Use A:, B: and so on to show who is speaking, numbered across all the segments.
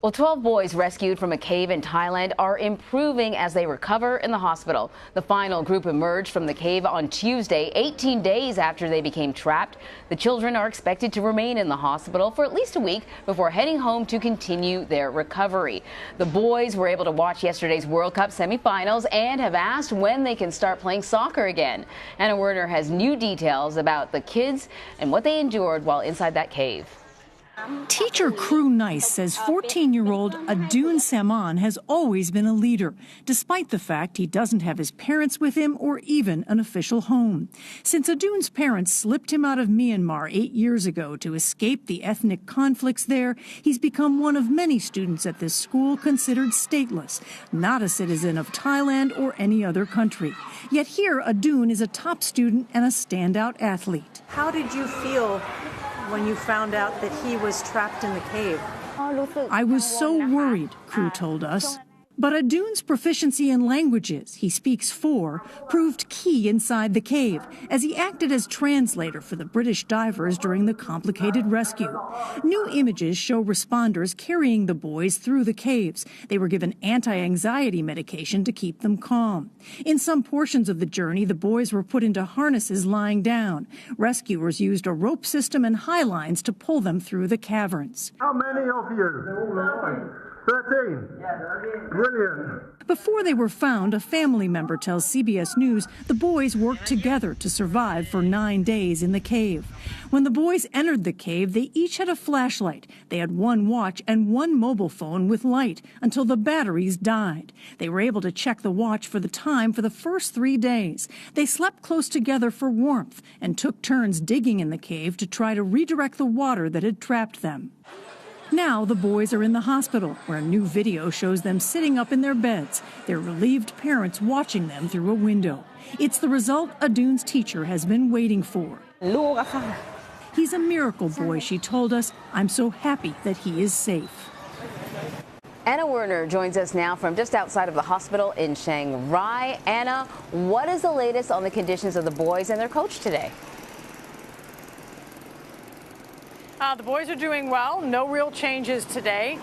A: Well, 12 boys rescued from a cave in Thailand are improving as they recover in the hospital. The final group emerged from the cave on Tuesday, 18 days after they became trapped. The children are expected to remain in the hospital for at least a week before heading home to continue their recovery. The boys were able to watch yesterday's World Cup semifinals and have asked when they can start playing soccer again. Anna Werner has new details about the kids and what they endured while inside that cave.
B: Teacher Crew Nice says 14-year-old Adun Saman has always been a leader, despite the fact he doesn't have his parents with him or even an official home. Since Adun's parents slipped him out of Myanmar 8 years ago to escape the ethnic conflicts there, he's become one of many students at this school considered stateless, not a citizen of Thailand or any other country. Yet here, Adun is a top student and a standout athlete.
C: How did you feel when you found out that he was trapped in the cave?
B: I was so worried, Crew told us. But Adun's proficiency in languages, he speaks 4, proved key inside the cave as he acted as translator for the British divers during the complicated rescue. New images show responders carrying the boys through the caves. They were given anti-anxiety medication to keep them calm. In some portions of the journey, the boys were put into harnesses lying down. Rescuers used a rope system and high lines to pull them through the caverns.
D: How many of you? 13. Brilliant.
B: Before they were found, a family member tells CBS News the boys worked together to survive for 9 days in the cave. When the boys entered the cave, they each had a flashlight. They had one watch and one mobile phone with light until the batteries died. They were able to check the watch for the time for the first 3 days. They slept close together for warmth and took turns digging in the cave to try to redirect the water that had trapped them. Now the boys are in the hospital, where a new video shows them sitting up in their beds, their relieved parents watching them through a window. It's the result Adun's teacher has been waiting for. He's a miracle boy, she told us. I'm so happy that he is safe.
A: Anna Werner joins us now from just outside of the hospital in Chiang Rai. Anna, what is the latest on the conditions of the boys and their coach today?
E: The boys are doing well. No real changes today.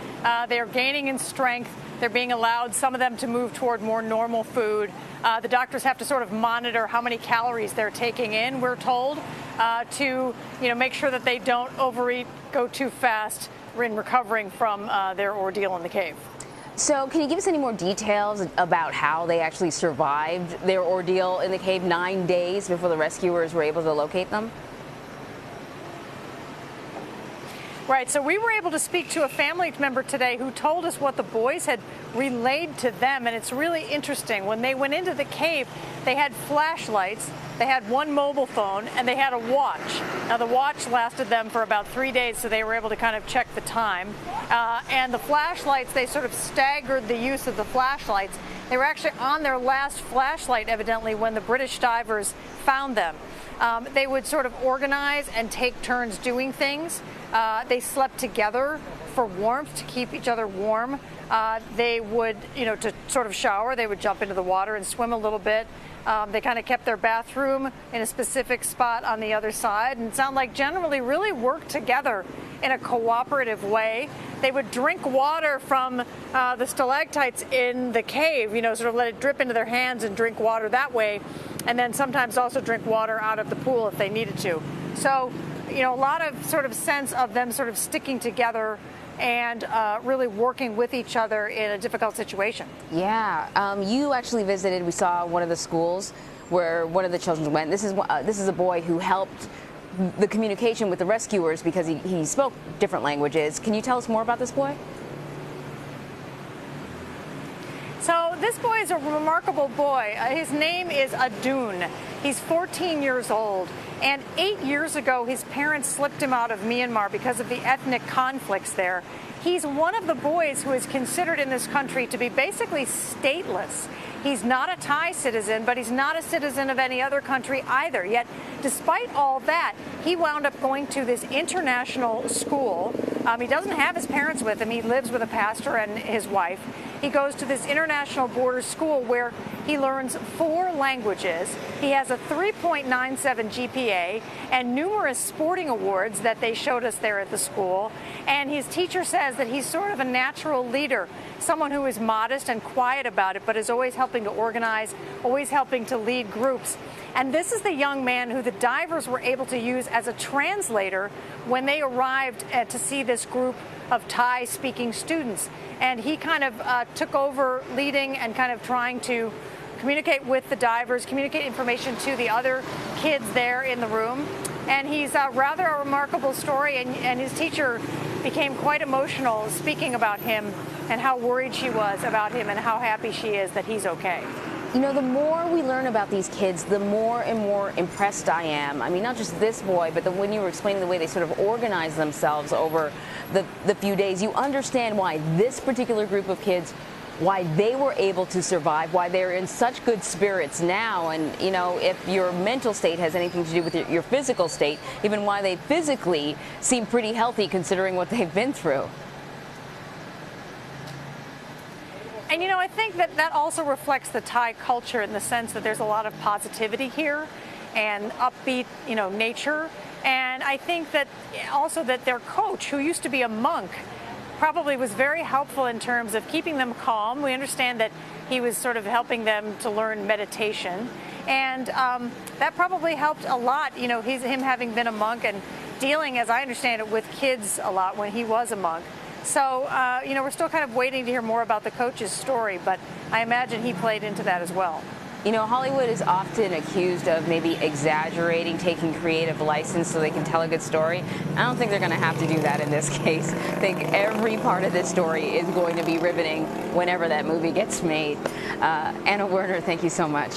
E: They are gaining in strength. They're being allowed, some of them, to move toward more normal food. The doctors have to sort of monitor how many calories they're taking in, we're told, to make sure that they don't overeat, go too fast in recovering from their ordeal in the cave.
A: So can you give us any more details about how they actually survived their ordeal in the cave 9 days before the rescuers were able to locate them?
E: Right, so we were able to speak to a family member today who told us what the boys had relayed to them, and it's really interesting. When they went into the cave, they had flashlights, they had one mobile phone, and they had a watch. Now, the watch lasted them for about 3 days, so they were able to kind of check the time. And the flashlights, they sort of staggered the use of the flashlights. They were actually on their last flashlight, evidently, when the British divers found them. They would sort of organize and take turns doing things. They slept together for warmth, to keep each other warm. They would, to sort of shower, they would jump into the water and swim a little bit. They kind of kept their bathroom in a specific spot on the other side, and sound like generally really worked together in a cooperative way. They would drink water from the stalactites in the cave, sort of let it drip into their hands and drink water that way, and then sometimes also drink water out of the pool if they needed to. So, a lot of sort of sense of them sort of sticking together and really working with each other in a difficult situation.
A: Yeah, you actually visited, we saw one of the schools where one of the children went. This is a boy who helped the communication with the rescuers because he spoke different languages. Can you tell us more about this boy?
E: So this boy is a remarkable boy. His name is Adun. He's 14 years old. And 8 years ago, his parents slipped him out of Myanmar because of the ethnic conflicts there. He's one of the boys who is considered in this country to be basically stateless. He's not a Thai citizen, but he's not a citizen of any other country either. Yet, despite all that, he wound up going to this international school. He doesn't have his parents with him. He lives with a pastor and his wife. He goes to this international border school where He learns 4 languages. He has a 3.97 GPA and numerous sporting awards that they showed us there at the school. And his teacher says that he's sort of a natural leader, someone who is modest and quiet about it, but is always helping to organize, always helping to lead groups. And this is the young man who the divers were able to use as a translator when they arrived to see this group of Thai-speaking students. And he kind of took over leading and kind of trying to communicate with the divers, communicate information to the other kids there in the room. And he's rather a remarkable story, and his teacher became quite emotional speaking about him and how worried she was about him and how happy she is that he's okay.
A: You know, the more we learn about these kids, the more and more impressed I am. I mean, not just this boy, but when you were explaining the way they sort of organize themselves over the few days, you understand why this particular group of kids, why they were able to survive, why they're in such good spirits now. And, you know, if your mental state has anything to do with your physical state, even why they physically seem pretty healthy considering what they've been through.
E: And, you know, I think that also reflects the Thai culture in the sense that there's a lot of positivity here and upbeat, you know, nature. And I think that also that their coach, who used to be a monk, probably was very helpful in terms of keeping them calm. We understand that he was sort of helping them to learn meditation. And that probably helped a lot, you know, him having been a monk and dealing, as I understand it, with kids a lot when he was a monk. So, you know, we're still kind of waiting to hear more about the coach's story, but I imagine he played into that as well.
A: You know, Hollywood is often accused of maybe exaggerating, taking creative license so they can tell a good story. I don't think they're going to have to do that in this case. I think every part of this story is going to be riveting whenever that movie gets made. Anna Werner, thank you so much.